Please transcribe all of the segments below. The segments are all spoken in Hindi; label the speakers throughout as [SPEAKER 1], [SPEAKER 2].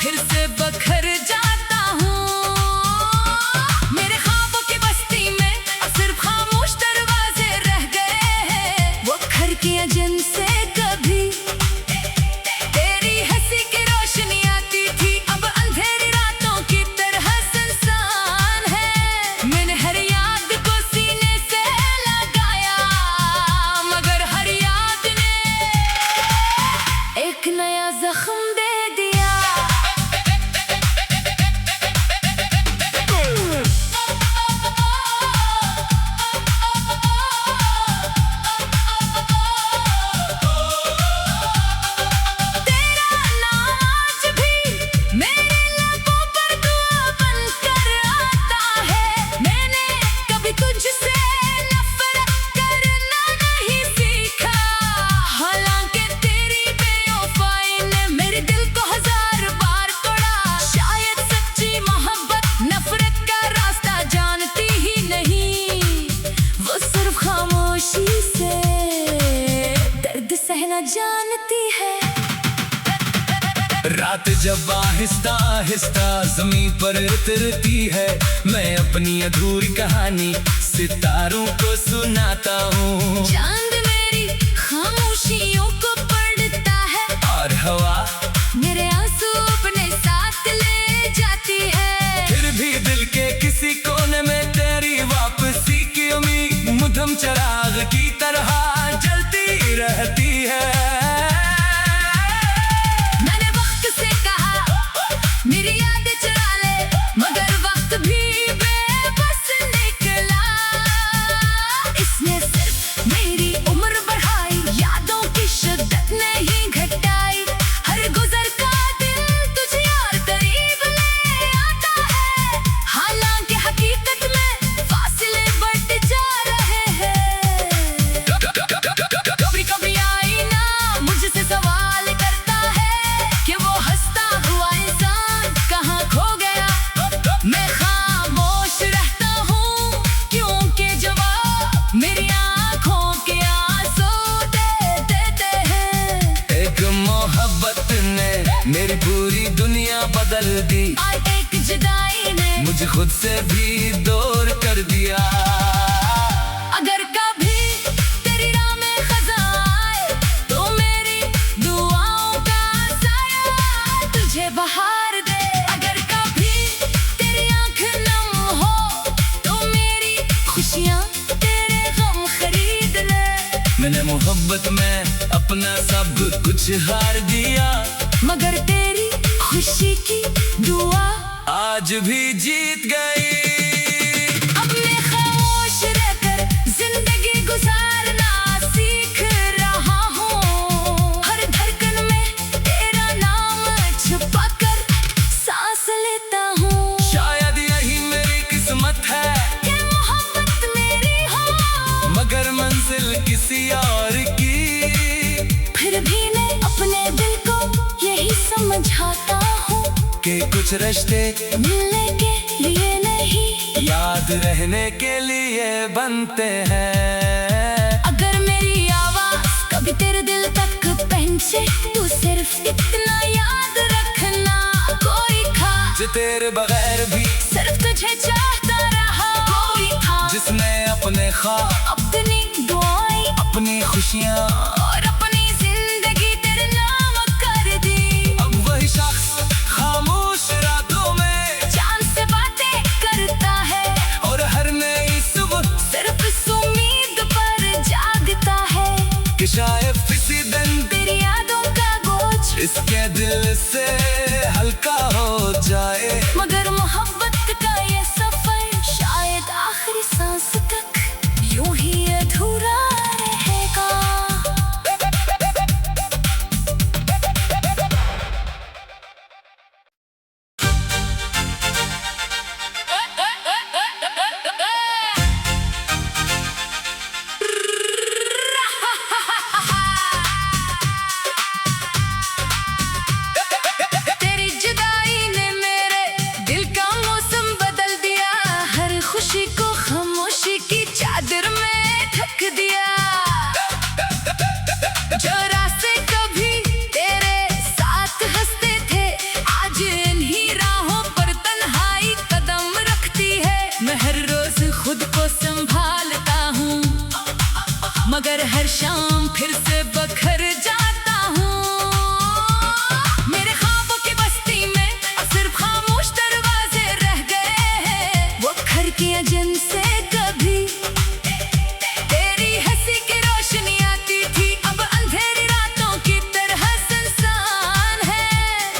[SPEAKER 1] फिर से बखर जाता हूँ मेरे ख्वाबों की बस्ती में अब सिर्फ खामोश दरवाजे रह गए हैं। वो खिड़कियां जिनसे कभी तेरी हंसी की रोशनी आती थी अब अंधेरी रातों की तरह सुनसान है। मैंने हर याद को सीने से लगाया मगर हर याद ने एक नया जख्म दे दिया। सहना जानती है।
[SPEAKER 2] रात जब आहिस्ता आहिस्ता ज़मीन पर उतरती है मैं अपनी अधूरी कहानी सितारों को सुनाता हूँ।
[SPEAKER 1] चांद मेरी खामोशियों को पढ़ता है
[SPEAKER 2] और हवा
[SPEAKER 1] मेरे आंसू अपने साथ ले जाती है।
[SPEAKER 2] फिर भी दिल के किसी कोने में तेरी वापसी की उम्मीद मुद्दम चिराग की तरह जलती रहती है।
[SPEAKER 1] मैंने वक्त से कहा मेरी यादें चुरा ले मगर वक्त भी बेबस निकला। इसने सिर्फ मेरी उम्र बढ़ाई यादों की शिद्दत नहीं घटाई। हर गुजर का दिल तुझे और करीब ले आता है हालांकि हकीकत में फासले बढ़ते जा रहे हैं। कभी आईना मुझसे सवाल करता है कि वो हंसता हुआ इंसान कहाँ खो गया। मैं खामोश रहता हूँ क्योंकि जवाब मेरी आँखों के आंसू दे देते हैं।
[SPEAKER 2] एक मोहब्बत ने मेरी पूरी दुनिया बदल दी
[SPEAKER 1] और एक जुदाई ने
[SPEAKER 2] मुझे खुद से भी दूर कर दिया।
[SPEAKER 1] अगर कभी तेरी राह में खज़ां आए तो मेरी दुआओं का साया तुझे बहार दे। अगर कभी तेरी आँख नम हो तो मेरी खुशियाँ तेरे गम खरीद ले।
[SPEAKER 2] मैंने मोहब्बत में अपना सब कुछ हार दिया
[SPEAKER 1] मगर तेरी खुशी की दुआ
[SPEAKER 2] आज भी जीत गई।
[SPEAKER 1] अब मैं खामोश रहकर जिंदगी गुजारना सीख रहा हूँ। हर धड़कन में तेरा नाम छुपा कर सांस लेता हूँ।
[SPEAKER 2] शायद यही मेरी किस्मत है
[SPEAKER 1] कि मोहब्बत मेरी हो
[SPEAKER 2] मगर मंजिल किसी और की।
[SPEAKER 1] फिर भी मैं अपने दिल को यही समझाता हूँ
[SPEAKER 2] कि कुछ रिश्ते
[SPEAKER 1] मिलने के लिए नहीं
[SPEAKER 2] याद रहने के लिए बनते हैं।
[SPEAKER 1] अगर मेरी आवाज कभी तेरे दिल तक पहुंचे तो सिर्फ इतना याद रखना कोई था
[SPEAKER 2] जो तेरे बगैर भी
[SPEAKER 1] सिर्फ तुझे चाहता रहा। कोई था
[SPEAKER 2] जिसने अपने ख्वाब
[SPEAKER 1] अपनी दुआएं
[SPEAKER 2] अपनी खुशियाँ
[SPEAKER 1] और अपनी जिंदगी तेरे नाम कर दी।
[SPEAKER 2] अब वही शख्स खामोश रातों में
[SPEAKER 1] चांद से बातें करता है
[SPEAKER 2] और हर नई सुबह
[SPEAKER 1] सिर्फ इस उम्मीद पर जागता है
[SPEAKER 2] कि शायद किसी दिन
[SPEAKER 1] तेरी यादों का बोझ
[SPEAKER 2] इसके दिल से हल्का हो जाए।
[SPEAKER 1] मगर मोहब्बत का ये सफर शायद आखिरी सांस तक यूं ही अधूरा रहेगा। तेरी जुदाई ने मेरे दिल का मौसम बदल दिया। हर खुशी को खामोशी की चादर में ढक दिया। जो रास्ते कभी तेरे साथ हंसते थे आज संभालता हूँ, मगर हर शाम फिर से बखर जाता हूँ। मेरे ख्वाबों की बस्ती में अब सिर्फ खामोश दरवाजे रह गए हैं। वो खिड़कियां जिनसे कभी तेरी हंसी की रोशनी आती थी, अब अंधेरी रातों की तरह सुनसान है।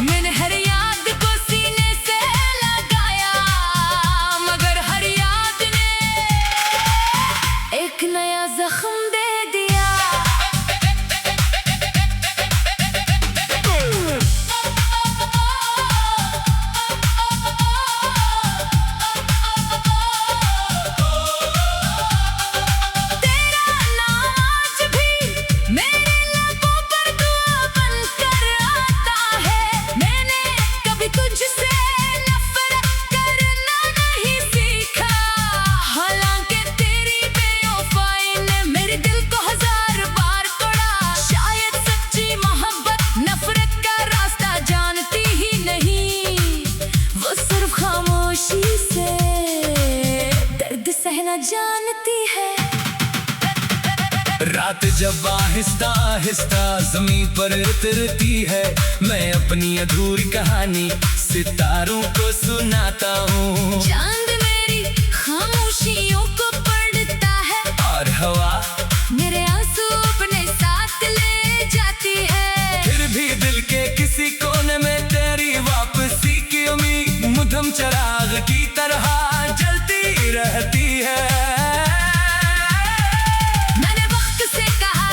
[SPEAKER 1] मैंने हर याद को सीने से लगाया, मगर हर याद ने एक नया जख्म दे दिया। तेरा नाम आज भी मेरे लबों पर दुआ बनकर आता है। मैंने कभी तुझसे नफरत करना नहीं सीखा, हालांकि तेरी बेवफाई ने मेरे दिल को हजार बार तोड़ा। शायद सच्ची मोहब्बत नफरत का रास्ता जानती ही नहीं, वो सिर्फ खामोशी से दर्द सहना जानती है।
[SPEAKER 2] रात जब आहिस्ता आहिस्ता जमीन पर उतरती है, मैं अपनी अधूरी कहानी सितारों को सुनाता हूँ।
[SPEAKER 1] चांद मेरी खामोशियों को पढ़ता है,
[SPEAKER 2] और हवा
[SPEAKER 1] मेरे आंसू अपने साथ ले जाती है।
[SPEAKER 2] फिर भी दिल के किसी कोने में तेरी वापसी की उम्मीद मुदम चिराग की तरह जलती रहती है।
[SPEAKER 1] मैंने वक्त से कहा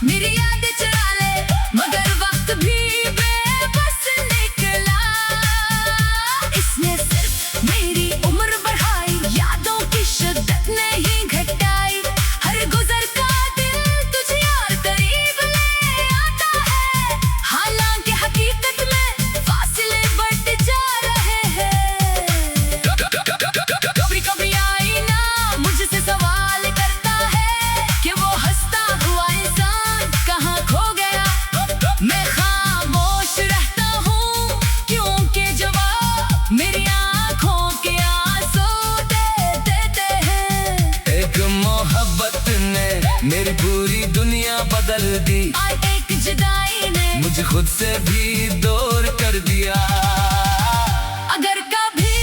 [SPEAKER 1] मेरी यादें चुरा ले, मगर वक्त भी बेबस निकला। इसने सिर्फ मेरी उम्र बढ़ाई, यादों की शिद्दत नहीं घटाई। हर गुजर का दिल तुझे और करीब ले आता है, हालांकि हकीकत में फासले बढ़ते जा रहे हैं। कभी कभी आईना मुझसे सवाल करता है कि वो हंसता हुआ इंसान कहाँ खो गया। मैं खामोश रहता हूँ, क्योंकि जवाब मेरी आंखों के आंसू दे देते हैं।
[SPEAKER 2] एक मोहब्बत ने मेरी पूरी दुनिया बदल दी,
[SPEAKER 1] और एक जुदाई ने
[SPEAKER 2] मुझे खुद से भी दूर कर दिया।
[SPEAKER 1] अगर कभी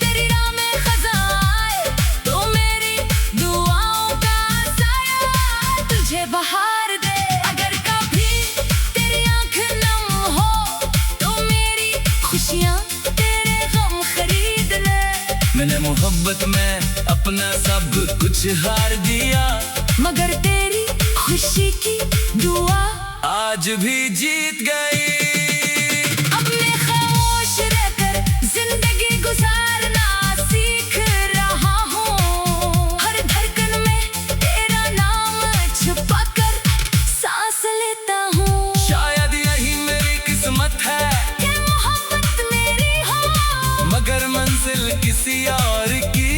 [SPEAKER 1] तेरी राह में खज़ा आए, तो मेरी दुआओं का साया तुझे बहार दे। अगर कभी तेरी आंख नम हो, तो मेरी खुशियाँ तेरे गम खरीद ले।
[SPEAKER 2] मैंने मोहब्बत में अपना सब कुछ हार दिया,
[SPEAKER 1] मगर तेरी खुशी की दुआ
[SPEAKER 2] आज भी जीत गई।
[SPEAKER 1] अब मैं खामोश रहकर जिंदगी गुजारना सीख रहा हूँ। हर धड़कन में तेरा नाम छुपाकर सांस लेता हूँ।
[SPEAKER 2] शायद यही मेरी किस्मत है
[SPEAKER 1] कि मोहब्बत मेरी हो,
[SPEAKER 2] मगर मंजिल किसी और की।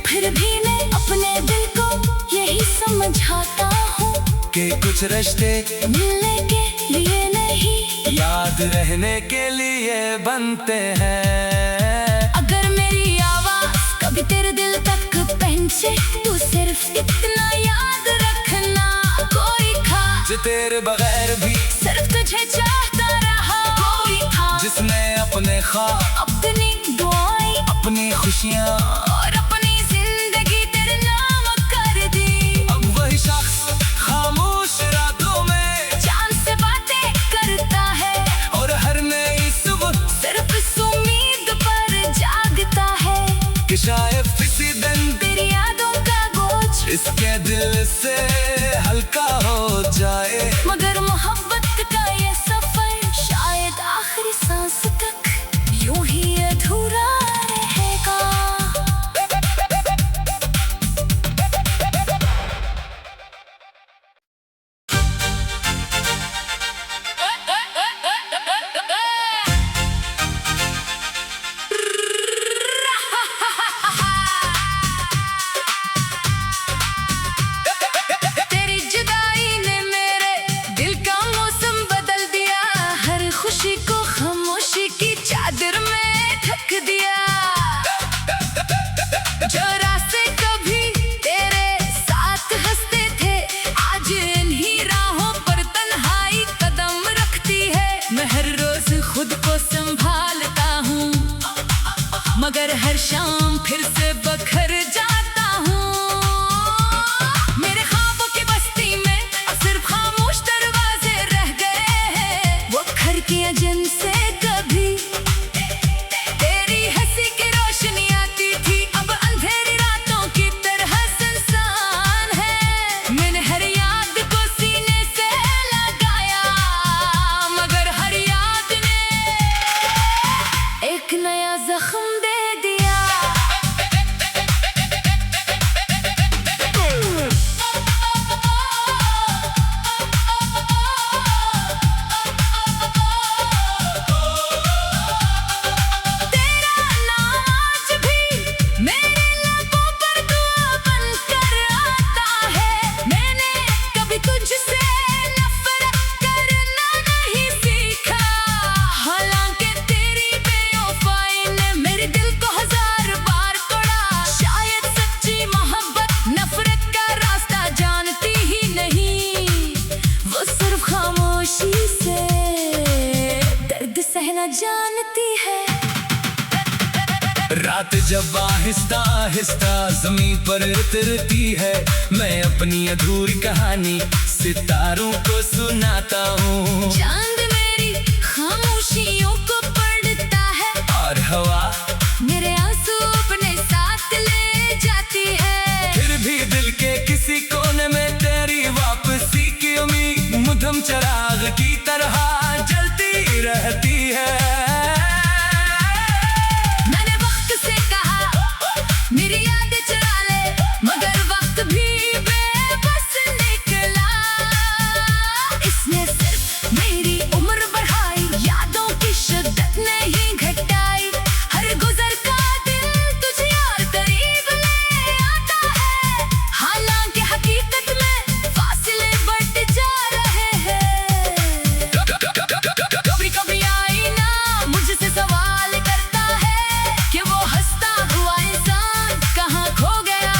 [SPEAKER 1] फिर भी मैं अपने दिल को यही समझाता हूँ
[SPEAKER 2] कि कुछ रिश्ते
[SPEAKER 1] मिलने के लिए नहीं,
[SPEAKER 2] याद रहने के लिए बनते हैं।
[SPEAKER 1] अगर मेरी आवाज कभी तेरे दिल तक पहुंचे, तो सिर्फ इतना याद रखना, कोई था
[SPEAKER 2] जो तेरे बगैर भी
[SPEAKER 1] सिर्फ तुझे चाहता रहा। कोई था
[SPEAKER 2] जिसने अपने ख्वाब,
[SPEAKER 1] अपनी दुआएं
[SPEAKER 2] अपनी खुशियाँ
[SPEAKER 1] और अपनी जिंदगी तेरे नाम कर दी।
[SPEAKER 2] अब वही शख्स खामोश रातों में
[SPEAKER 1] चांद से बातें करता है,
[SPEAKER 2] और हर नई सुबह
[SPEAKER 1] सिर्फ इस उम्मीद पर जागता है
[SPEAKER 2] कि शायद किसी दिन
[SPEAKER 1] तेरी यादों का बोझ
[SPEAKER 2] इसके दिल से हल्का हो जाए।
[SPEAKER 1] मगर मोहब्बत का ये सफर शायद आखिरी सांस तक यूं ही अधूरा रहेगा। तेरी जुदाई ने मेरे फिर से बखर जाता हूँ मेरे ख्वाबों की बस्ती में अब सिर्फ खामोश दरवाजे रह गए हैं वो खिड़कियां जिनसे कभी तेरी हंसी की रोशनी आती थी अब अंधेरी रातों की तरह सुनसान है मैंने हर याद को सीने से लगाया मगर हर याद ने एक नया जख्म दे दिया तेरा नाम आज भी मेरे लबों पर दुआ बनकर आता है मैंने कभी तुझसे नफरत करना नहीं सीखा हालांकि तेरी बेवफाई ने मेरे दिल को हजार बार तोड़ा शायद सच्ची मोहब्बत नफरत का रास्ता जानती ही नहीं वो सिर्फ खामोशी से दर्द सहना जानती है
[SPEAKER 2] रात जब आहिस्ता आहिस्ता जमीन पर उतरती है मैं अपनी अधूरी कहानी सितारों को सुनाता हूँ
[SPEAKER 1] चांद मेरी खामोशियों को पढ़ता है
[SPEAKER 2] और हवा
[SPEAKER 1] मेरे आंसू अपने साथ ले जाती है
[SPEAKER 2] फिर भी दिल के किसी कोने में तेरी वापसी की उम्मीद मुदम चिराग की तरह जलती रहती है
[SPEAKER 1] मैंने वक्त से कहा मेरी यादें चुरा ले मगर वक्त भी बेबस निकला इसने सिर्फ मेरी उम्र बढ़ाई यादों की शिद्दत नहीं घटाई हर गुजर का दिल तुझे और करीब ले आता है हालांकि हकीकत में फासले बढ़ते जा रहे हैं कभी कभी आईना मुझसे सवाल करता है कि वो हंसता हुआ इंसान कहाँ खो गया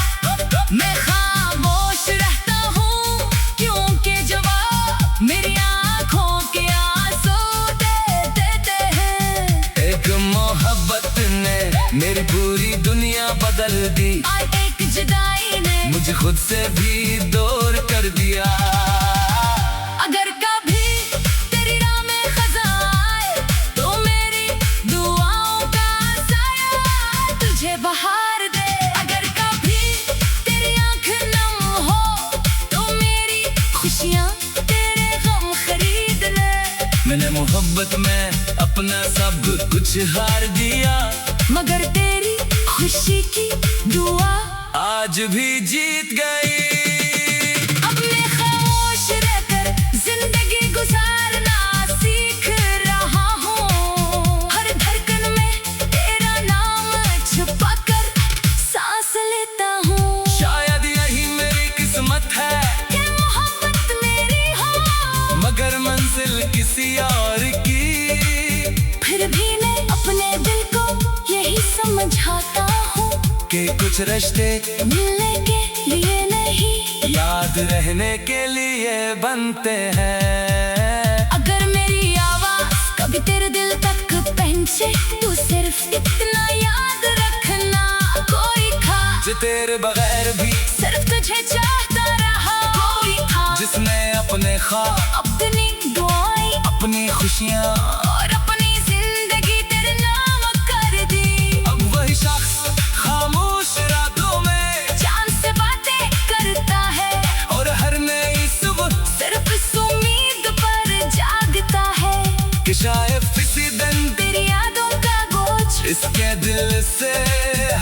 [SPEAKER 1] मैं खामोश रहता हूँ क्योंकि जवाब मेरी आंखों के आंसू दे देते हैं
[SPEAKER 2] एक मोहब्बत ने मेरी पूरी दुनिया बदल दी
[SPEAKER 1] आज एक जुदाई ने
[SPEAKER 2] मुझे खुद से भी दूर कर दिया
[SPEAKER 1] अगर कभी तेरी राह में खज़ां आए तो मेरी दुआओं का साया तुझे बहार दे अगर कभी तेरी आंख नम हो तो मेरी खुशियाँ तेरे गम खरीद ले
[SPEAKER 2] मैंने मोहब्बत में अपना सब कुछ हार दिया
[SPEAKER 1] मगर तेरी खुशी की दुआ
[SPEAKER 2] आज भी जीत गई
[SPEAKER 1] अब मैं खामोश रहकर जिंदगी गुजारना सीख रहा हूँ हर धड़कन में तेरा नाम छुपा कर सांस लेता हूँ
[SPEAKER 2] शायद यही मेरी किस्मत है
[SPEAKER 1] कि मोहब्बत मेरी हो
[SPEAKER 2] मगर मंजिल किसी और की
[SPEAKER 1] फिर भी मैं अपने दिल को यही समझाता हूँ
[SPEAKER 2] कि कुछ रिश्ते
[SPEAKER 1] मिलने के लिए नहीं
[SPEAKER 2] याद रहने के लिए बनते हैं
[SPEAKER 1] अगर मेरी आवाज कभी तेरे दिल तक पहुंचे तो सिर्फ इतना याद रखना कोई था
[SPEAKER 2] जो तेरे बगैर भी
[SPEAKER 1] सिर्फ तुझे चाहता रहा कोई था
[SPEAKER 2] जिसने अपने ख्वाब
[SPEAKER 1] अपनी दुआएं
[SPEAKER 2] अपनी खुशियाँ
[SPEAKER 1] और अपनी जिंदगी तेरे नाम कर दी
[SPEAKER 2] अब वही शख्स खामोश रातों में
[SPEAKER 1] चांद से बातें करता है
[SPEAKER 2] और हर नई सुबह
[SPEAKER 1] सिर्फ इस उम्मीद पर जागता है
[SPEAKER 2] कि शायद किसी दिन
[SPEAKER 1] तेरी यादों का बोझ
[SPEAKER 2] इसके दिल से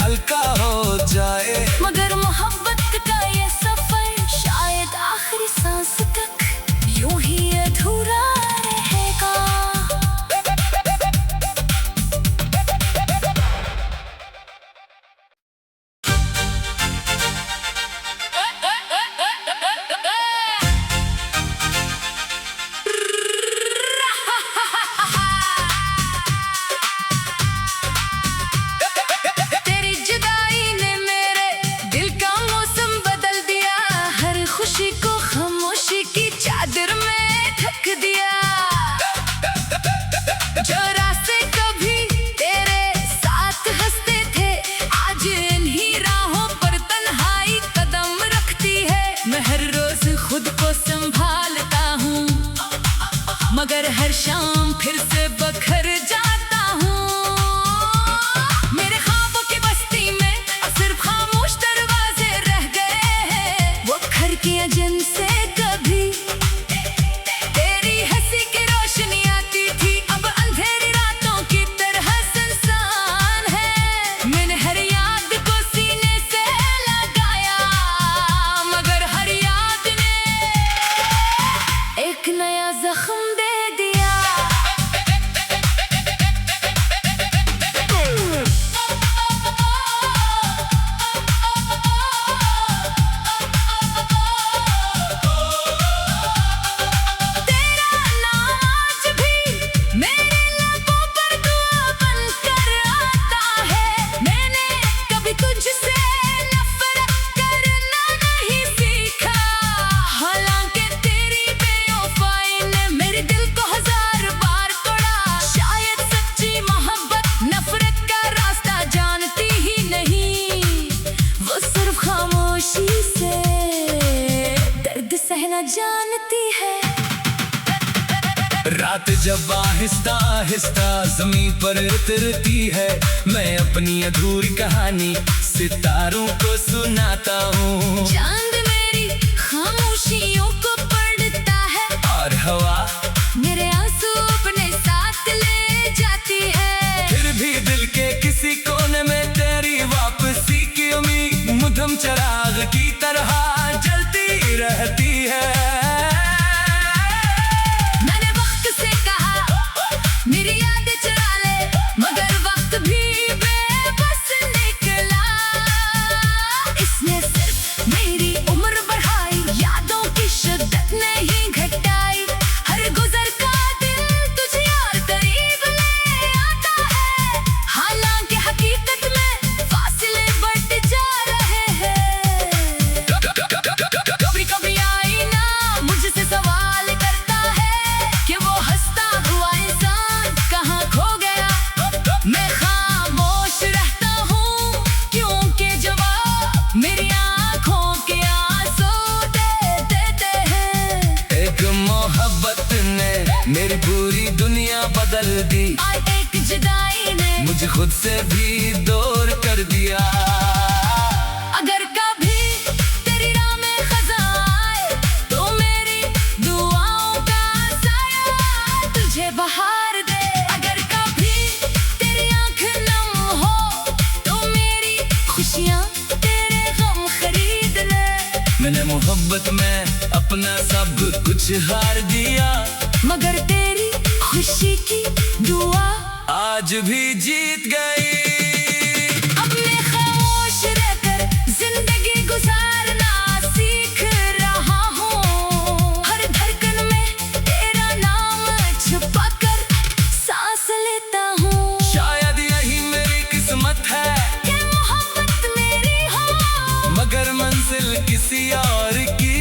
[SPEAKER 2] हल्का हो जाए
[SPEAKER 1] मगर मोहब्बत का ये सफर शायद आखिरी सांस तक यूं ही अधूरा रहेगा तेरी जुदाई ने मेरे दिल हर शाम फिर से बखर जाता हूँ मेरे ख्वाबों की बस्ती में अब सिर्फ खामोश दरवाजे रह गए हैं वो खिड़कियां जिनसे कभी तेरी हंसी की रोशनी आती थी अब अंधेरी रातों की तरह सुनसान है मैंने हर याद को सीने से लगाया मगर हर याद ने एक नया जख्म दे दिया तेरा नाम आज भी मेरे लबों पर दुआ बनकर आता है मैंने कभी तुझसे नफरत करना नहीं सीखा हालांकि तेरी बेवफाई ने मेरे दिल को हजार बार तोड़ा शायद सच्ची मोहब्बत नफरत का रास्ता जानती ही नहीं वो सिर्फ खामोशी से दर्द सहना जानती है
[SPEAKER 2] रात जब आहिस्ता आहिस्ता जमीन पर उतरती है मैं अपनी अधूरी कहानी सितारों को सुनाता हूँ
[SPEAKER 1] चांद मेरी खामोशियों को पढ़ता है
[SPEAKER 2] और हवा
[SPEAKER 1] मेरे आंसू अपने साथ ले जाती है
[SPEAKER 2] फिर भी दिल के किसी कोने में तेरी वापसी की उम्मीद मुदम चिराग की तरह जलती रहती है
[SPEAKER 1] मैंने वक्त से कहा मेरी यादें चुरा ले मगर वक्त भी बेबस निकला इसने सिर्फ मेरी उम्र बढ़ाई यादों की शिद्दत नहीं घटाई हर गुजर का दिल तुझे और करीब ले आता है हालांकि हकीकत में फासले बढ़ते जा रहे हैं कभी कभी आईना मुझसे सवाल करता है कि वो हंसता हुआ इंसान कहाँ खो गया मैं खामोश रहता हूँ क्योंकि जवाब मेरी आंखों के आंसू दे देते हैं
[SPEAKER 2] एक मोहब्बत ने मेरी पूरी दुनिया बदल दी
[SPEAKER 1] और एक जुदाई ने
[SPEAKER 2] मुझे खुद से भी दूर कर दिया
[SPEAKER 1] अगर कभी तेरी राह में खज़ा आए तो मेरी दुआओं का साया तुझे बहार दे अगर कभी तेरी आंख नम हो तो मेरी खुशियाँ तेरे गम खरीद ले
[SPEAKER 2] मैंने मोहब्बत में अपना सब कुछ हार दिया
[SPEAKER 1] मगर तेरी खुशी की दुआ
[SPEAKER 2] आज भी जीत गई
[SPEAKER 1] अब मैं खामोश रहकर जिंदगी गुजारना सीख रहा हूँ हर धड़कन में तेरा नाम छुपाकर सांस लेता हूँ
[SPEAKER 2] शायद यही मेरी किस्मत है
[SPEAKER 1] कि मोहब्बत मेरी हो
[SPEAKER 2] मगर मंजिल किसी और की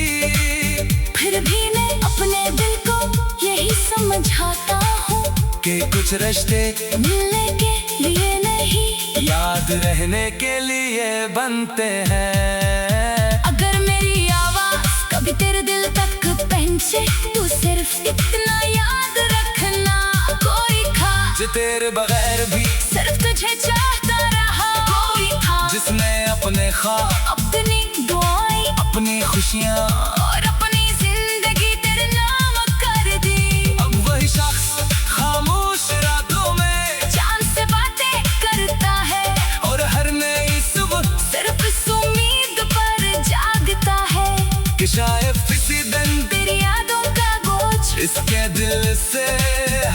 [SPEAKER 1] फिर भी मैं अपने दिल को यही समझाता हूँ
[SPEAKER 2] कि कुछ रिश्ते
[SPEAKER 1] मिलने के लिए नहीं
[SPEAKER 2] याद रहने के लिए बनते हैं
[SPEAKER 1] अगर मेरी आवाज कभी तेरे दिल तक पहुंचे तो सिर्फ इतना याद रखना कोई था
[SPEAKER 2] जो तेरे बगैर भी
[SPEAKER 1] सिर्फ तुझे चाहता रहा कोई था
[SPEAKER 2] जिसने अपने ख्वाब
[SPEAKER 1] अपनी दुआएं
[SPEAKER 2] अपनी खुशियाँ
[SPEAKER 1] और अपनी जिंदगी तेरे नाम कर दी
[SPEAKER 2] अब वही शख्स खामोश रातों में
[SPEAKER 1] चांद से बातें करता है
[SPEAKER 2] और हर नई सुबह
[SPEAKER 1] सिर्फ इस उम्मीद पर जागता है
[SPEAKER 2] कि शायद किसी दिन
[SPEAKER 1] तेरी यादों का बोझ
[SPEAKER 2] इसके दिल से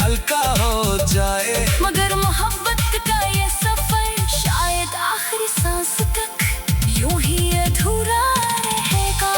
[SPEAKER 2] हल्का हो जाए
[SPEAKER 1] मगर मोहब्बत का ये सफर शायद आखिरी सांस तक यूं ही अधूरा रहेगा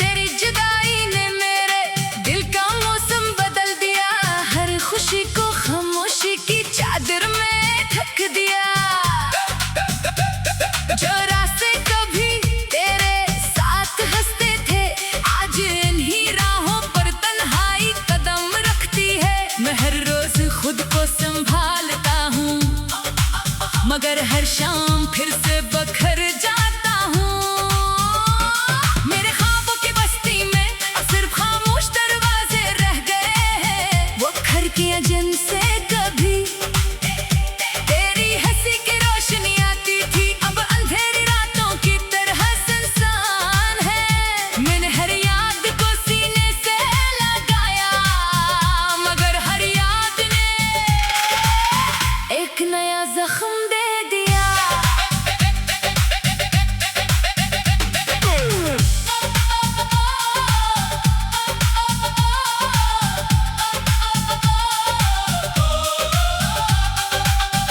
[SPEAKER 1] तेरी जुदाई ने मेरे मगर हर शाम फिर से बखर जाता हूँ। मेरे ख्वाबों की बस्ती में अब सिर्फ खामोश दरवाजे रह गए हैं। वो खिड़कियां जिनसे कभी तेरी हंसी की रोशनी आती थी, अब अंधेरी रातों की तरह सुनसान है। मैंने हर याद को सीने से लगाया, मगर हर याद ने एक नया जख्म दे दिया।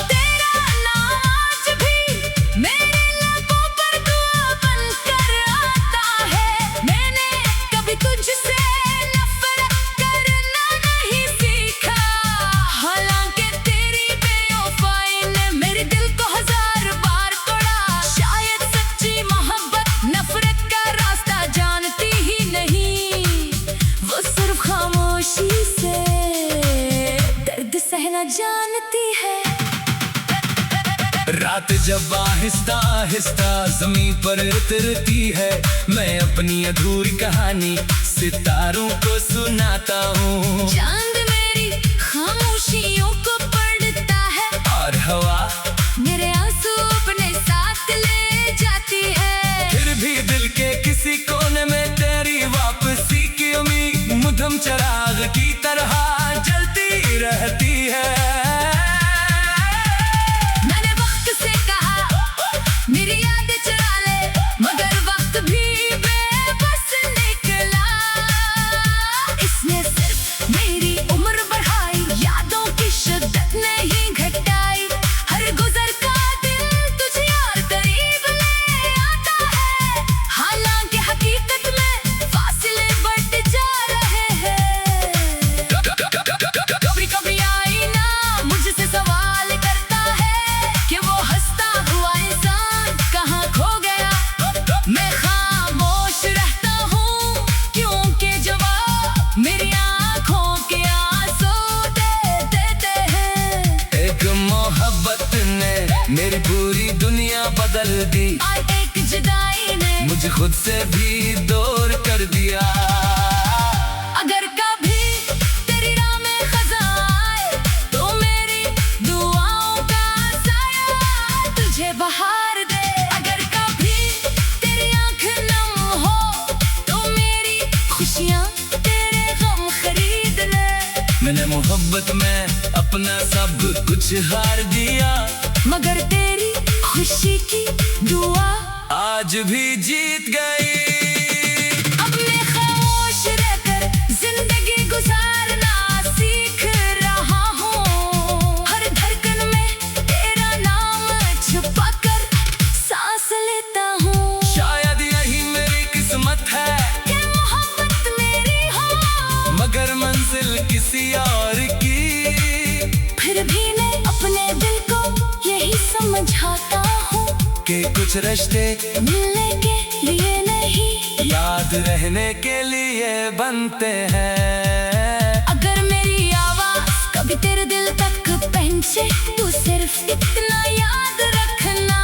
[SPEAKER 1] तेरा नाम आज भी मेरे लबों पर दुआ बनकर आता है। मैंने कभी तुझसे नफरत करना नहीं सीखा, हालांकि तेरी बेवफाई ने मेरे दिल को हजार बार तोड़ा। शायद सच्ची मोहब्बत नफरत का रास्ता जानती ही नहीं, वो सिर्फ खामोशी से दर्द सहना जानती है।
[SPEAKER 2] रात जब आहिस्ता आहिस्ता जमीन पर उतरती है, मैं अपनी अधूरी कहानी सितारों को सुनाता हूँ।
[SPEAKER 1] चांद मेरी खामोशियों को पढ़ता है,
[SPEAKER 2] और हवा
[SPEAKER 1] मेरे आंसू अपने साथ ले जाती है।
[SPEAKER 2] फिर भी दिल के किसी कोने में तेरी वापसी की उम्मीद मुदम चिराग की तरह जलती रहती है।
[SPEAKER 1] मैंने वक्त से कहा मेरी यादें चुरा ले, मगर वक्त भी बेबस निकला। इसने सिर्फ मेरी उम्र बढ़ाई, यादों की शिद्दत नहीं घटाई। हर गुजर का दिन तुझे और करीब ले आता है, हालांकि हकीकत में फासले बढ़ते जा रहे हैं। कभी कभी आईना मुझसे सवाल करता है कि वो हंसता हुआ इंसान कहाँ खो गया। मैं खामोश रहता हूँ क्योंकि जवाब मेरी आंखों के आंसू दे देते हैं।
[SPEAKER 2] एक मोहब्बत ने मेरी पूरी दुनिया बदल दी,
[SPEAKER 1] और एक जुदाई ने
[SPEAKER 2] मुझे खुद से भी दूर कर दिया।
[SPEAKER 1] अगर कभी तेरी राह में खज़ा आए, तो मेरी दुआओं का साया तुझे बहार दे। अगर कभी तेरी आंख नम हो, तो मेरी खुशियाँ तेरे गम खरीद ले।
[SPEAKER 2] मैंने मोहब्बत में अपना सब कुछ हार दिया,
[SPEAKER 1] मगर तेरी खुशी की दुआ
[SPEAKER 2] आज भी जीत गई।
[SPEAKER 1] अब मैं खामोश रहकर जिंदगी गुजारना सीख रहा हूँ। हर धड़कन में तेरा नाम छुपा कर सांस लेता हूँ।
[SPEAKER 2] शायद यही मेरी किस्मत है
[SPEAKER 1] कि मोहब्बत मेरी हो,
[SPEAKER 2] मगर मंजिल किसी और की।
[SPEAKER 1] फिर भी मैं अपने दिल को यही समझाता हूँ
[SPEAKER 2] कि कुछ रिश्ते
[SPEAKER 1] मिलने के लिए नहीं,
[SPEAKER 2] याद रहने के लिए बनते हैं।
[SPEAKER 1] अगर मेरी आवाज कभी तेरे दिल तक पहुंचे, तू सिर्फ इतना याद रखना,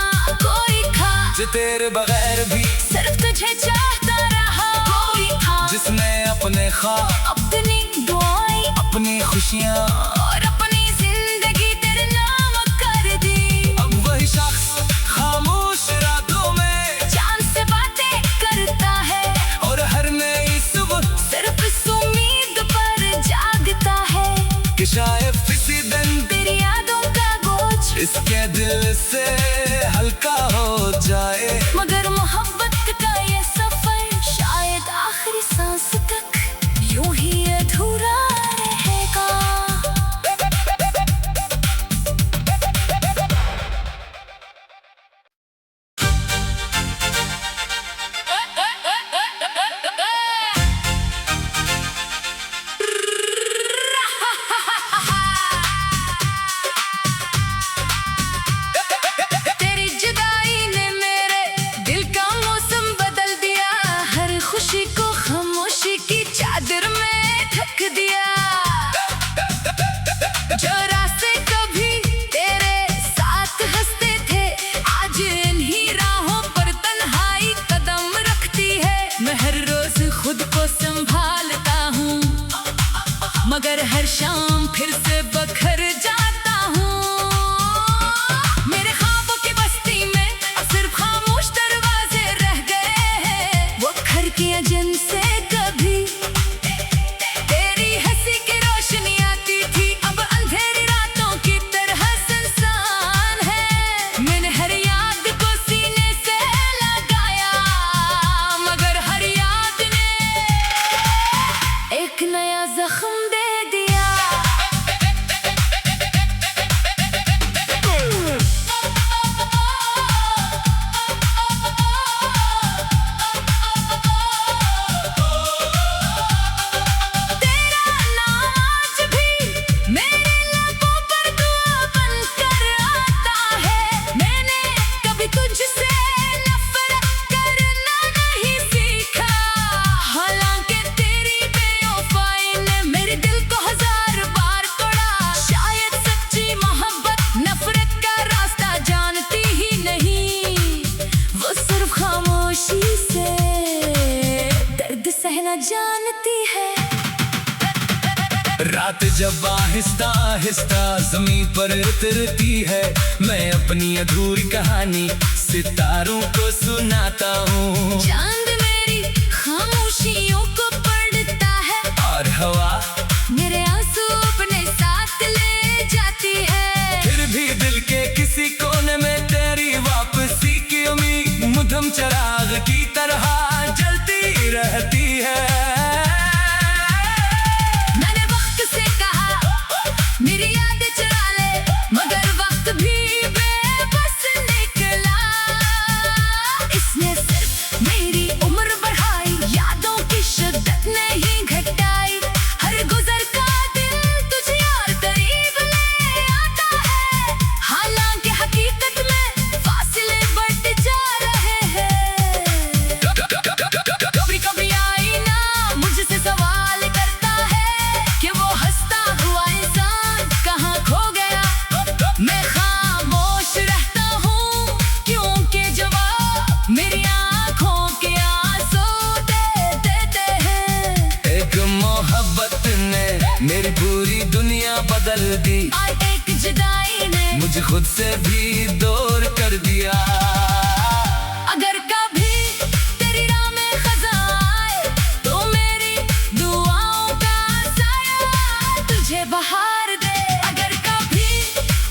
[SPEAKER 1] कोई था
[SPEAKER 2] जो तेरे बगैर भी
[SPEAKER 1] सिर्फ तुझे चाहता रहा। कोई था
[SPEAKER 2] जिसने अपने ख्वाब,
[SPEAKER 1] अपनी दुआएं,
[SPEAKER 2] अपनी खुशियाँ
[SPEAKER 1] और अपनी जिंदगी तेरे नाम कर दी।
[SPEAKER 2] अब वही शख्स खामोश रातों में
[SPEAKER 1] चांद से बातें करता है,
[SPEAKER 2] और हर नई सुबह
[SPEAKER 1] सिर्फ इस उम्मीद पर जागता है
[SPEAKER 2] कि शायद किसी दिन
[SPEAKER 1] तेरी यादों का बोझ
[SPEAKER 2] इसके दिल से हल्का हो जाए।
[SPEAKER 1] मगर मोहब्बत का ये सफर शायद आखिरी सांस तक यूं ही अधूरा रहेगा। तेरी जुदाई ने मेरे दिल का मौसम बदल शाम फिर से बखर जाता हूँ मेरे ख्वाबों की बस्ती में अब सिर्फ खामोश दरवाजे रह गए हैं वो खिड़कियां जिनसे कभी तेरी हंसी की रोशनी आती थी अब अंधेरी रातों की तरह सुनसान है मैंने हर याद को सीने से लगाया मगर हर याद ने एक नया जख्म दे दिया तेरा नाम आज भी मेरे लबों पर दुआ बनकर आता है मैंने कभी तुझसे नफरत करना नहीं सीखा हालांकि तेरी बेवफाई ने मेरे दिल को हजार बार तोड़ा शायद सच्ची मोहब्बत नफरत का रास्ता जानती ही नहीं वो सिर्फ खामोशी से दर्द सहना जानती है
[SPEAKER 2] रात जब आहिस्ता आहिस्ता जमीन पर उतरती है मैं अपनी अधूरी कहानी सितारों को सुनाता हूँ
[SPEAKER 1] चांद मेरी खामोशियों को पढ़ता है
[SPEAKER 2] और हवा
[SPEAKER 1] मेरे आंसू अपने साथ ले जाती है
[SPEAKER 2] फिर भी दिल के किसी कोने में तेरी वापसी की उम्मीद मुदम चिराग की तरह जलती रहती है
[SPEAKER 1] मैंने वक्त से कहा मेरी यादें चुरा ले मगर वक्त भी बेबस निकला इसने सिर्फ मेरी उम्र बढ़ाई यादों की शिद्दत नहीं घटाई हर गुजर का दिन तुझे और करीब ले आता है हालांकि हकीकत में फासले बढ़ते जा रहे हैं कभी कभी आईना मुझसे सवाल करता है कि वो हंसता हुआ इंसान कहाँ खो गया मैं खामोश रहता हूँ क्योंकि जवाब मेरी आंखों के आंसू दे देते हैं
[SPEAKER 2] एक मोहब्बत ने मेरी पूरी दुनिया बदल दी
[SPEAKER 1] और एक जुदाई ने
[SPEAKER 2] मुझे खुद से भी दूर कर दिया
[SPEAKER 1] अगर कभी तेरी राह में खज़ां आए तो मेरी दुआओं का साया तुझे बहार दे अगर कभी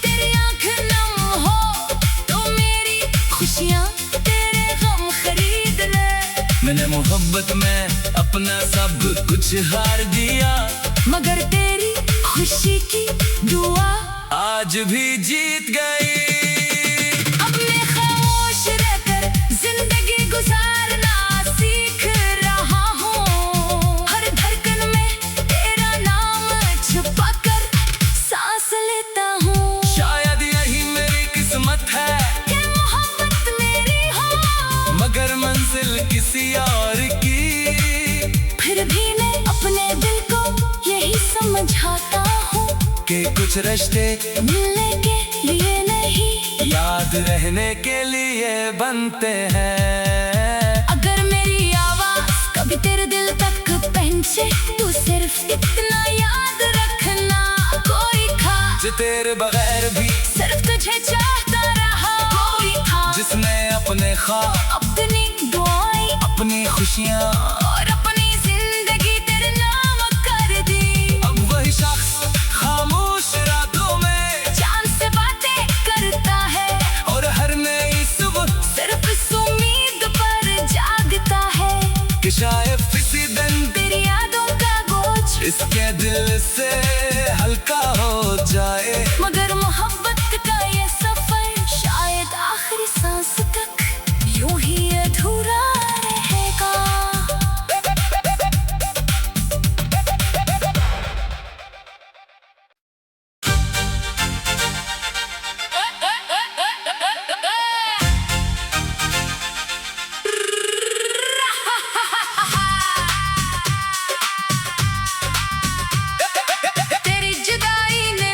[SPEAKER 1] तेरी आंख नम हो तो मेरी खुशियाँ तेरे गम खरीद ले
[SPEAKER 2] मैंने मोहब्बत में अपना सब कुछ हार दिया
[SPEAKER 1] मगर तेरी खुशी की दुआ
[SPEAKER 2] आज भी जीत गई
[SPEAKER 1] अब मैं खामोश रहकर जिंदगी गुजारना सीख रहा हूँ हर धड़कन में तेरा नाम छुपा कर सांस लेता हूँ
[SPEAKER 2] शायद यही मेरी किस्मत है
[SPEAKER 1] कि मोहब्बत मेरी हो
[SPEAKER 2] मगर मंजिल किसी और की
[SPEAKER 1] फिर भी मैं अपने दिल को यही समझाता हूँ
[SPEAKER 2] कि कुछ रिश्ते
[SPEAKER 1] मिलने के लिए नहीं
[SPEAKER 2] याद रहने के लिए बनते हैं
[SPEAKER 1] अगर मेरी आवाज कभी तेरे दिल तक पहुंचे तो सिर्फ इतना याद रखना कोई था
[SPEAKER 2] जो तेरे बगैर भी
[SPEAKER 1] सिर्फ तुझे चाहता रहा कोई था
[SPEAKER 2] जिसने अपने ख्वाब
[SPEAKER 1] अपनी दुआएं
[SPEAKER 2] अपनी खुशियाँ
[SPEAKER 1] और अपनी जिंदगी तेरे नाम कर दी
[SPEAKER 2] अब वही शख्स खामोश रातों में
[SPEAKER 1] चांद से बातें करता है
[SPEAKER 2] और हर नई सुबह
[SPEAKER 1] सिर्फ इस उम्मीद पर जागता है
[SPEAKER 2] कि शायद किसी दिन
[SPEAKER 1] तेरी यादों का बोझ
[SPEAKER 2] इसके दिल से हल्का हो जाए
[SPEAKER 1] मगर मोहब्बत का ये सफर शायद आखिरी सांस तक यूं ही अधूरा रहेगा तेरी जुदाई ने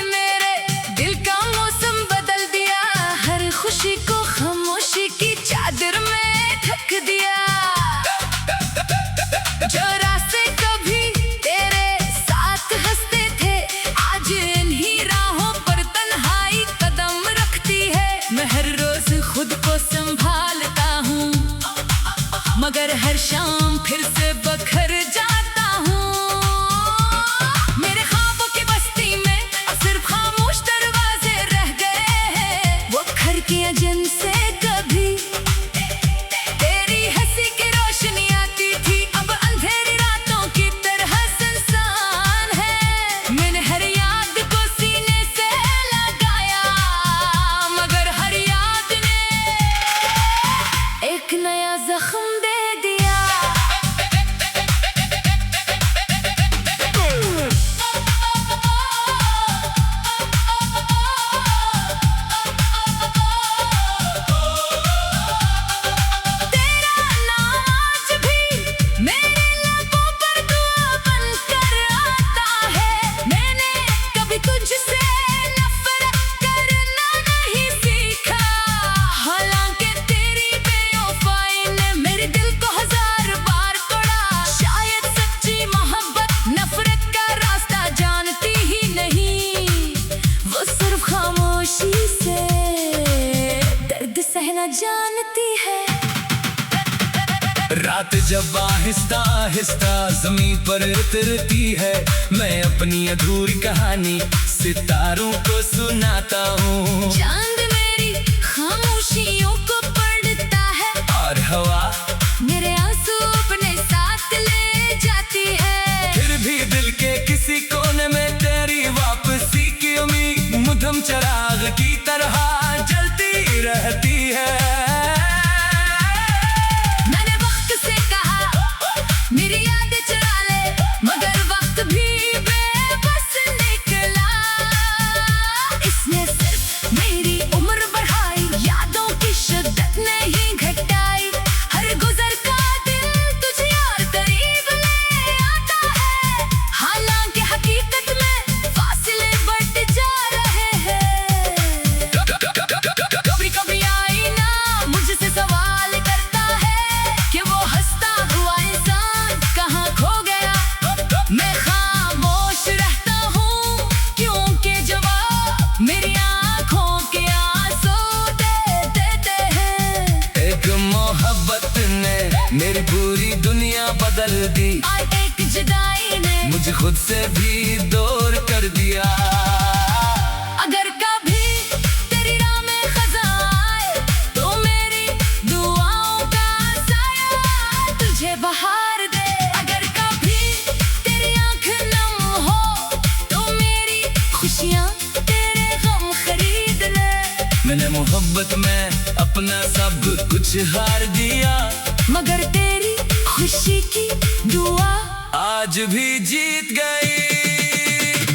[SPEAKER 1] मगर हर शाम फिर से बखर जाता हूँ। मेरे ख्वाबों की बस्ती में अब सिर्फ खामोश दरवाजे रह गए हैं। वो खिड़कियां जिनसे कभी तेरी हंसी की रोशनी आती थी, अब अंधेरी रातों की तरह सुनसान है। मैंने हर याद को सीने से लगाया, मगर हर याद ने एक नया जख्म दे दिया। तेरा नाम आज भी मेरे लबों पर दुआ बनकर आता है। मैंने कभी तुझसे नफरत करना नहीं सीखा, हालांकि तेरी बेवफाई ने मेरे दिल को हजार बार तोड़ा। शायद सच्ची मोहब्बत नफरत का रास्ता जानती ही नहीं, वो सिर्फ खामोशी से दर्द सहना जानती है।
[SPEAKER 2] रात जब आहिस्ता आहिस्ता जमीन पर उतरती है, मैं अपनी अधूरी कहानी सितारों को सुनाता हूँ।
[SPEAKER 1] चांद मेरी खामोशियों को पढ़ता है,
[SPEAKER 2] और हवा
[SPEAKER 1] मेरे आंसू अपने साथ ले जाती है।
[SPEAKER 2] फिर भी दिल के किसी कोने में तेरी वापसी की उम्मीद मुदम चिराग की तरह जलती रहती है।
[SPEAKER 1] मैंने वक्त से कहा मेरी यादें चुरा ले, मगर वक्त भी बेबस निकला। इसने सिर्फ मेरी उम्र बढ़ाई, यादों की शिद्दत नहीं घटाई। हर गुजर का दिल तुझे और करीब ले आता है, हालांकि हकीकत में फासले बढ़ते जा रहे हैं। कभी कभी आईना मुझसे सवाल करता है कि वो हंसता हुआ इंसान कहाँ खो गया। मैं खामोश रहता हूँ क्योंकि जवाब मेरी आंखों के आंसू दे देते हैं।
[SPEAKER 2] एक मोहब्बत ने मेरी पूरी दुनिया बदल दी,
[SPEAKER 1] और एक जुदाई ने
[SPEAKER 2] मुझे खुद से भी दूर कर दिया।
[SPEAKER 1] अगर कभी तेरी राह में खज़ा आए, तो मेरी दुआओं का साया तुझे बहार दे। अगर कभी तेरी आंख नम हो, तो मेरी खुशियाँ तेरे गम खरीद ले।
[SPEAKER 2] मैंने मोहब्बत में अपना सब कुछ हार दिया,
[SPEAKER 1] मगर तेरी खुशी की दुआ
[SPEAKER 2] आज भी जीत गई।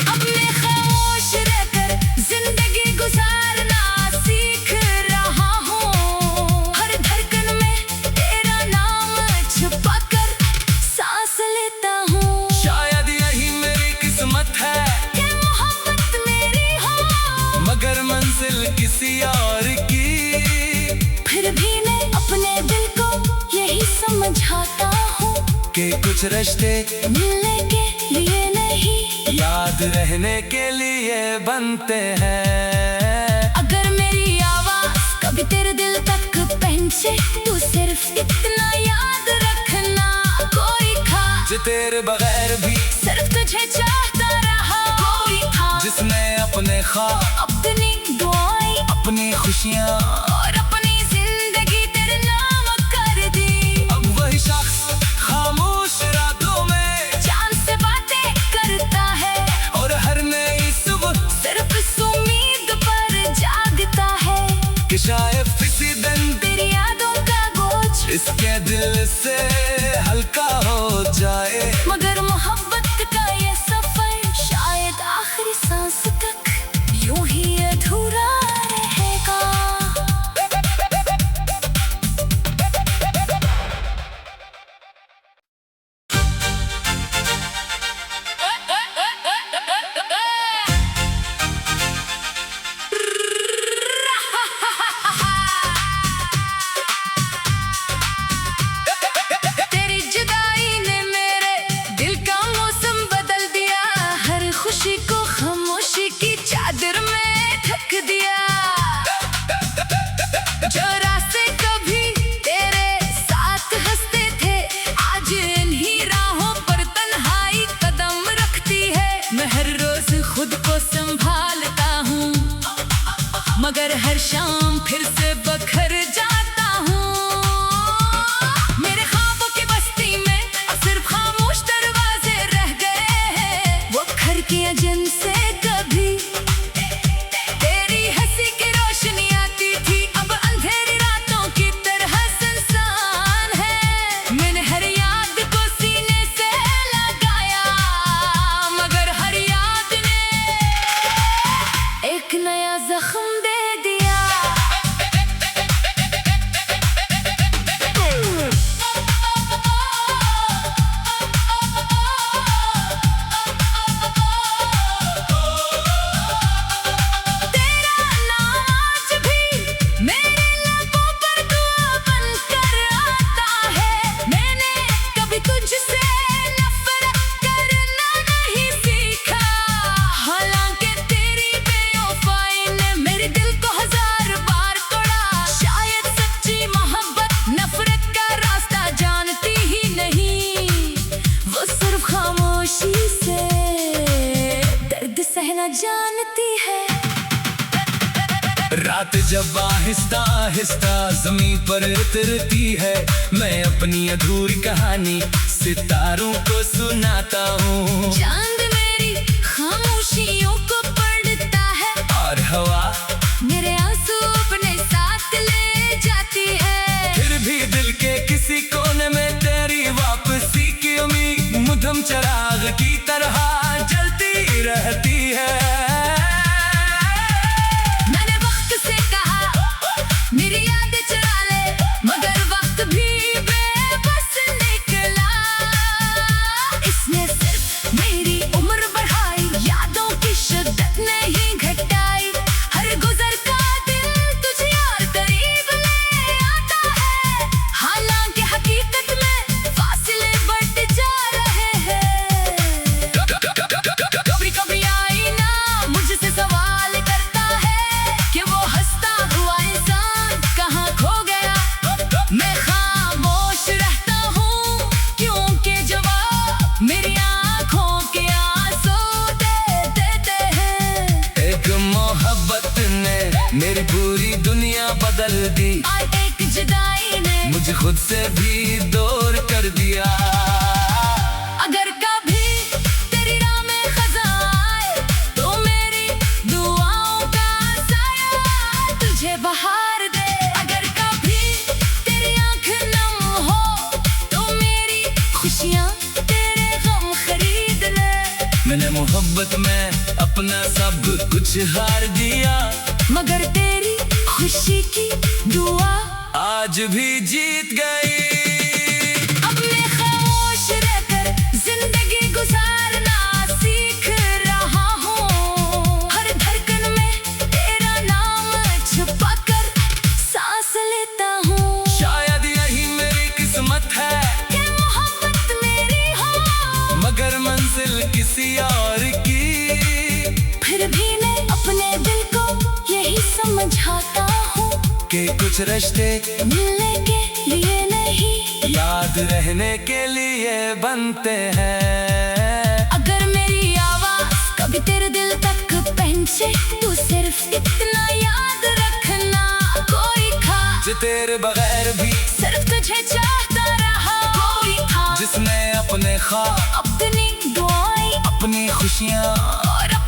[SPEAKER 1] अब मैं खामोश रहकर जिंदगी गुजारना सीख रहा हूँ। हर धड़कन में तेरा नाम छुपाकर सांस लेता हूँ।
[SPEAKER 2] शायद यही मेरी किस्मत है
[SPEAKER 1] कि मोहब्बत मेरी हो,
[SPEAKER 2] मगर मंजिल किसी और की।
[SPEAKER 1] फिर भी मैं अपने दिल को यही समझाता हूँ
[SPEAKER 2] कि कुछ रिश्ते
[SPEAKER 1] मिलने के लिए नहीं,
[SPEAKER 2] याद रहने के लिए बनते हैं।
[SPEAKER 1] अगर मेरी आवाज कभी तेरे दिल तक पहुंचे, तू सिर्फ इतना याद रखना, कोई था
[SPEAKER 2] जो तेरे बगैर भी
[SPEAKER 1] सिर्फ तुझे चाहता रहा। कोई था
[SPEAKER 2] जिसने अपने ख्वाब,
[SPEAKER 1] अपनी दुआएं
[SPEAKER 2] अपनी खुशियाँ
[SPEAKER 1] और अपनी जिंदगी तेरे नाम कर दी।
[SPEAKER 2] अब वही शख्स खामोश रातों में
[SPEAKER 1] चांद से बातें करता है,
[SPEAKER 2] और हर नई सुबह
[SPEAKER 1] सिर्फ इस उम्मीद पर जागता है
[SPEAKER 2] कि शायद किसी दिन
[SPEAKER 1] तेरी यादों का बोझ
[SPEAKER 2] इसके दिल से हल्का हो जाए।
[SPEAKER 1] मगर मोहब्बत का ये सफर शायद आखिरी सांस तक यूं ही अधूरा रहेगा। तेरी जुदाई ने मेरे शाम फिर से बखर जाता हूँ मेरे ख्वाबों की बस्ती में अब सिर्फ खामोश दरवाजे रह गए हैं वो खिड़कियां जिनसे कभी तेरी हंसी की रोशनी आती थी अब अंधेरी रातों की तरह सुनसान है मैंने हर याद को सीने से लगाया मगर हर याद ने एक नया जख्म दे दिया तेरा नाम आज भी मेरे लबों पर दुआ बनकर आता है मैंने कभी तुझसे नफरत करना नहीं सीखा हालांकि तेरी बेवफाई ने मेरे दिल को हजार बार तोड़ा शायद सच्ची मोहब्बत नफरत का रास्ता जानती ही नहीं वो सिर्फ खामोशी से दर्द सहना जानती है
[SPEAKER 2] रात जब आहिस्ता आहिस्ता जमीन पर उतरती है मैं अपनी अधूरी कहानी सितारों को सुनाता हूँ
[SPEAKER 1] चांद मेरी खामोशियों को पढ़ता है
[SPEAKER 2] और हवा
[SPEAKER 1] मेरे आंसू अपने साथ ले जाती है
[SPEAKER 2] फिर भी दिल के किसी कोने में तेरी वापसी की उम्मीद मुदम चिराग की तरह जलती रहती है
[SPEAKER 1] मैंने वक्त से कहा मेरी यादें चुरा ले मगर वक्त भी बेबस निकला इसने सिर्फ मेरी उम्र बढ़ाई यादों की शिद्दत नहीं घटाई हर गुजर का दिल तुझे और करीब ले आता है हालांकि हकीकत में फासले बढ़ते जा रहे हैं कभी कभी आईना मुझसे सवाल करता है कि वो हंसता हुआ इंसान कहाँ खो गया मैं खामोश रहता हूँ क्योंकि जवाब मेरी आंखों के आंसू दे देते हैं
[SPEAKER 2] एक मोहब्बत ने मेरी पूरी दुनिया बदल दी
[SPEAKER 1] और एक जुदाई ने
[SPEAKER 2] मुझे खुद से भी दूर कर दिया
[SPEAKER 1] अगर कभी तेरी राह में खज़ां आए तो मेरी दुआओं का साया तुझे बहार दे अगर कभी तेरी आंख नम हो तो मेरी खुशियाँ तेरे गम खरीद ले
[SPEAKER 2] मैंने मोहब्बत में अपना सब कुछ हार दिया
[SPEAKER 1] मगर तेरी खुशी की दुआ
[SPEAKER 2] आज भी जीत गई
[SPEAKER 1] अब मैं खामोश रहकर जिंदगी गुजारना सीख रहा हूँ हर धड़कन में तेरा नाम छुपा कर सांस लेता हूँ
[SPEAKER 2] शायद यही मेरी किस्मत है
[SPEAKER 1] कि मोहब्बत मेरी हो
[SPEAKER 2] मगर मंजिल किसी और की
[SPEAKER 1] फिर भी मैं अपने दिल को यही समझाता हूँ
[SPEAKER 2] कि कुछ रिश्ते
[SPEAKER 1] मिलने के लिए नहीं
[SPEAKER 2] याद रहने के लिए बनते हैं
[SPEAKER 1] अगर मेरी आवाज कभी तेरे दिल तक पहुंचे तो सिर्फ इतना याद रखना कोई था
[SPEAKER 2] जो तेरे बगैर भी
[SPEAKER 1] सिर्फ तुझे चाहता रहा कोई था
[SPEAKER 2] जिसने अपने ख्वाब
[SPEAKER 1] अपनी दुआएं
[SPEAKER 2] अपनी खुशियाँ
[SPEAKER 1] और